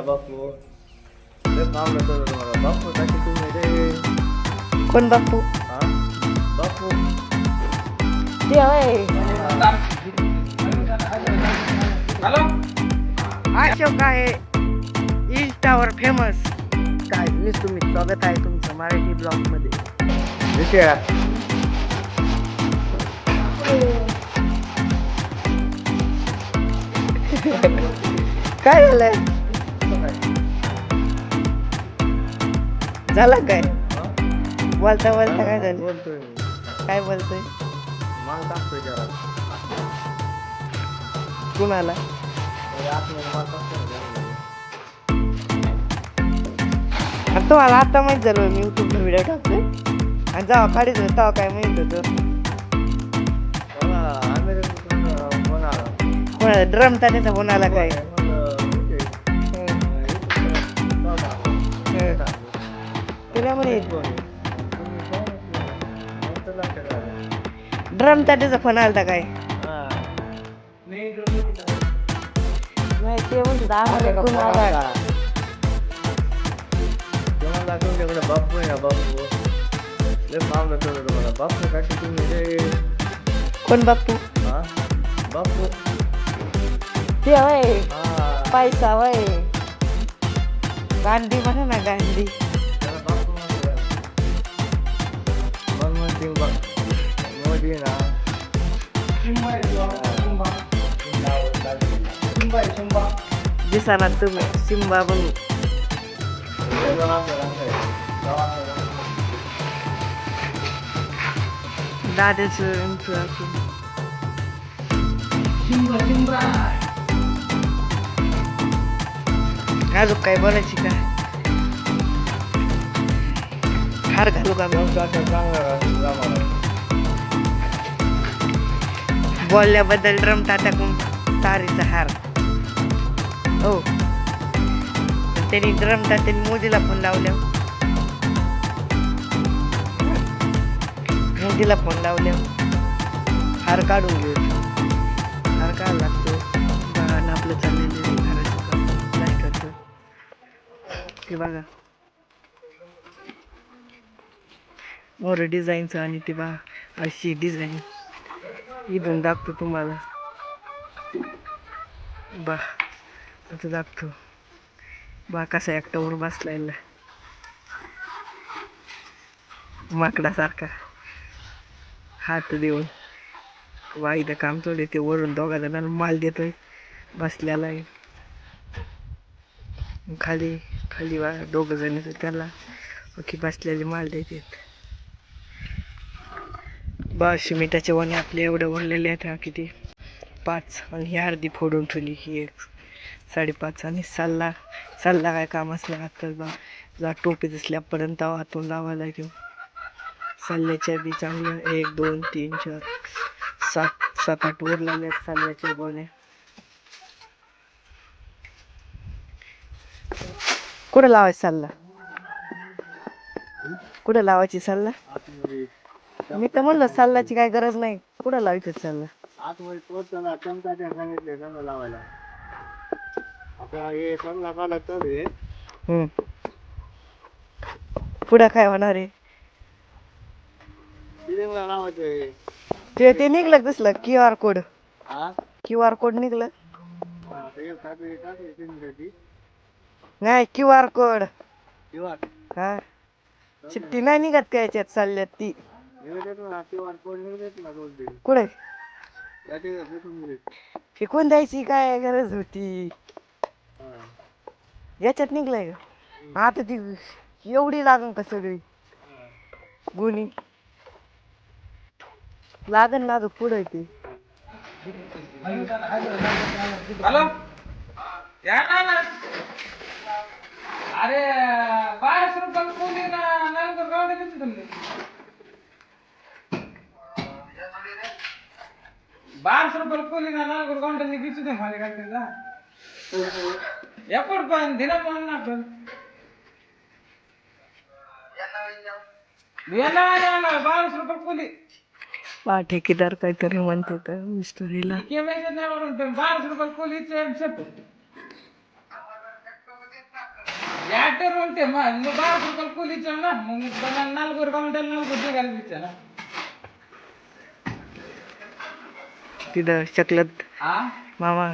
बापू लय काम नव्हतं तुम्हाला बापू साठी तुम्ही रे. कोण बापू? हा बापू ते होय. हॅलो अशोक आहे इंस्टावर फेमस. काय मीच तुम्ही स्वागत आहे तुमचं मराठी ब्लॉग मध्ये. विषय काय झालंय? झालं काय? बोलता बोलता काय झालं? बोलतोय काय बोलतोय? माल टाकतोय जरा कुणाला? माल टाकतोय. आणि तुम्हाला आता माहित झालं मी युट्यूबला व्हिडिओ टाकतोय आणि जेव्हा काढायचं होतं तेव्हा काय माहित होतं? कोणाला ड्रम ताण्याचा फोन आला काय? तुला म्हणे ड्रम ताण्याचा फोन आलता काय? नाही ते म्हणतो आम्हाला कोण आला. तुमच्याकडे बापू आहे ना बापू लय काम नव्हतं तुम्हाला बापू साठी तुम्ही रे. कोण बापू? हा बापू ते होय. हा पैसा होय. गांधी म्हणा ना गांधी. त्याला बापू म्हणतात. मनमोहन सिंग मोदी ना दिसाना तुम्ही सिम्बा बनू. दादाचं अजून काय बोलायची का? हार घालू का मी? बोलल्याबद्दल ड्रम टाकून तारीचा हार. हो त्यांनी ड्रम टाकून मोदीला फोन लावल्या. मोदीला फोन लावल्या हार काढून घेऊ. हार काढायला लागतो. बघा आपलं चाललेलं हाराचं काम प्लास्टरचं ते बघा मोर डिझाईनचं. आणि ते बघा अशी डिझाईन इथून दाखवतो तुम्हाला. बा आता दाखवतो बा कसा एकटावर बसलायला माकडासारखा हात देऊन. वा इथं काम थोडे ते वरून दोघा जणांना माल देतोय बसलेला आहे. खाली खाली वा दोघं जण त्याला ओके बसलेले माल देतात. बा सिमेंटाचे वणे आपले एवढे ओढलेले आहेत. हा किती 5 आणि ही अर्धी फोडून ठेवली. ही एक 5.5 आणि सल्ला काय काम असलं आत्ताच बा जा टोपी दिसल्यापर्यंत हातून लावायला घेऊ. सल्ल्याच्या बी चांगलं 1 2 3 4 7 8 वर लागले सल्ल्याचे गोणे. कुठं लावायचं सल्ला? कुठं लावायची सल्ला? मी तर म्हणलं सल्ल्याची काय गरज नाही. कुठं लावायचं सल्ला? आतमध्ये पोहोचताना चमकाच्या सांगितले समजा लावायला. आता हे समजा काढला तर हे पुढं काय होणार आहे? बिलिंगला लावायचं. ते निघलं दिसलं QR कोड. हा QR कोड निघलं ते टाकली नाही. QR कोड किंवा हा चिठ्ठी नाही निघत का याच्यात चालल्यात ती? कुठे फेकून द्यायची काय गरज होती? याच्यात निघलंय का? आता ती एवढी लागन का सगळी गुणी लागन ना ग पुढे ती. हॅलो या ना. अरे 1200 रुपये कोणी ना नंतर गावडे देते तुम्ही 1200 रुपये कोणी ना नंतर गावडे किती दे मला काय त्याला एकोड पण दिना पण ना पण याला 1200 रुपये कोणी बा ठेकेदार काहीतरी म्हणते तर मिस्टरीला. 1200 रुपये कोणी ऍक्टर म्हणते मग 12 रुपये कोलीचं ना मग बघा 4 काउंटर 4 दिगायला दिसतं ना तिथं शकलत हा मामा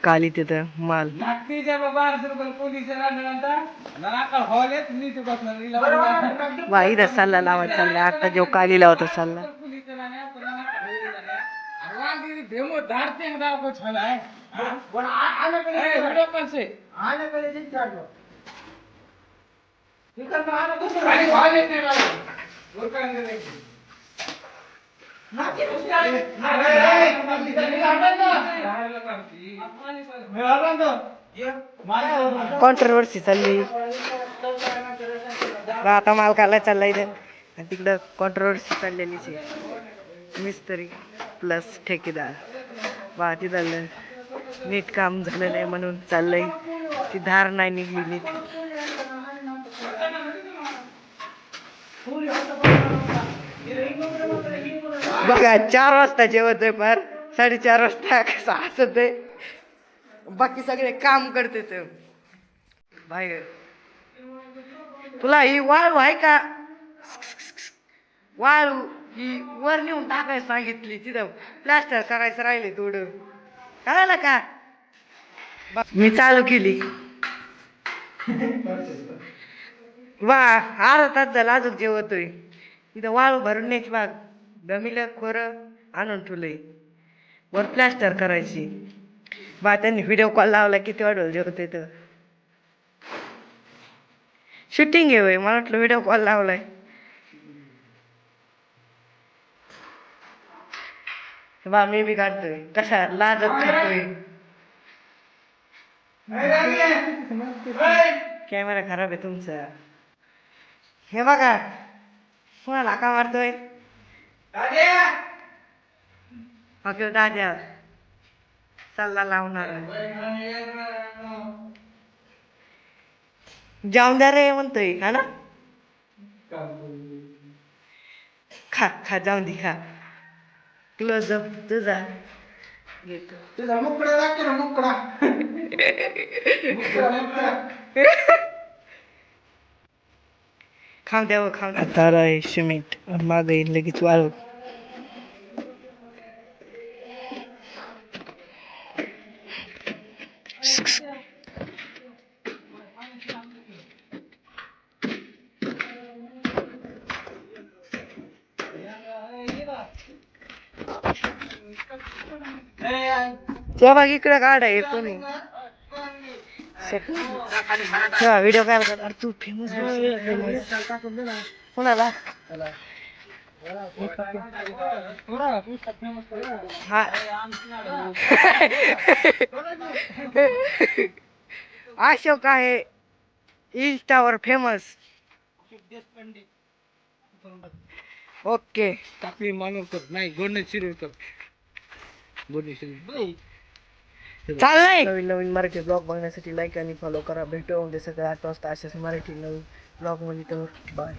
काली तिथं माल नागतीच्या 12 रुपये कोलीचं राहण्यानंतर नाका हॉल येत नीट बसणार वा इथं सल्ला लावा चालला आता जो काली लावतो सल्ला कोलीचं राहण्या पण वांगी डेमो धारते दाखव छला आहे व्हिडिओ कसे आणि हॉल येत नाही मला गोरकांना देखील कॉन्ट्रोवर्सी चालली आता माल काढला चालला इथं आणि तिकडं कॉन्ट्रोवर्सी चाललेलीच आहे मिस्त्री प्लस ठेकेदार वा ती झालं नीट काम झालं नाही म्हणून चाललंय ती धार नाही निघली नीट बघा 4 वाजता जेवत आहे फार 4:30 वाजता कसं हसत आहे बाकी सगळे काम करते ते बाहेर तुला ही वाळू आहे का वाळू ही वर नेऊन टाकायला सांगितली तिथं प्लास्टर करायचं राहिले थोडं कळालं का मी चालू केली वा अर्धा तास झाला अजून जेवतोय इथं वाळू भरून न्यायची बाग दमीला खोरं आणून ठेवलंय वर प्लास्टर करायची बा त्यांनी व्हिडिओ कॉल लावला किती वाढवलं जेवतोय तर शूटिंग आहे मला वाटलं व्हिडिओ कॉल लावलाय बा मी बी काढतोय कसा लाजत खातोय कॅमेरा खराब आहे तुमचा हे बघा कोणाला का मारतोय दाद्या सल्ला लावणार जाऊन द्या रे म्हणतोय हा ना खा खा जाऊन दे खा क्लोजअप तुझा घेतो तुझा मुकडा लागतो ना मुकडा खाऊ द्यावं खाऊ आता आहे सिमेंट मागं येईन लगेच वाळू तेव्हा बघ इकडं काढ आहे कोणी व्हिडिओ काय करणार तू फेमस कोणाला हा अशोक आहे इंस्टावर फेमस ओके टाकली मानवकर नाही गोडणे शिरवकर गोडणे शिरवकर चाललंय नवीन नवीन मराठी ब्लॉग बघण्यासाठी लाईक आणि फॉलो करा भेटू उद्या सकाळी 8 वाजता अशाच मराठी नवीन ब्लॉग मध्ये तर बाय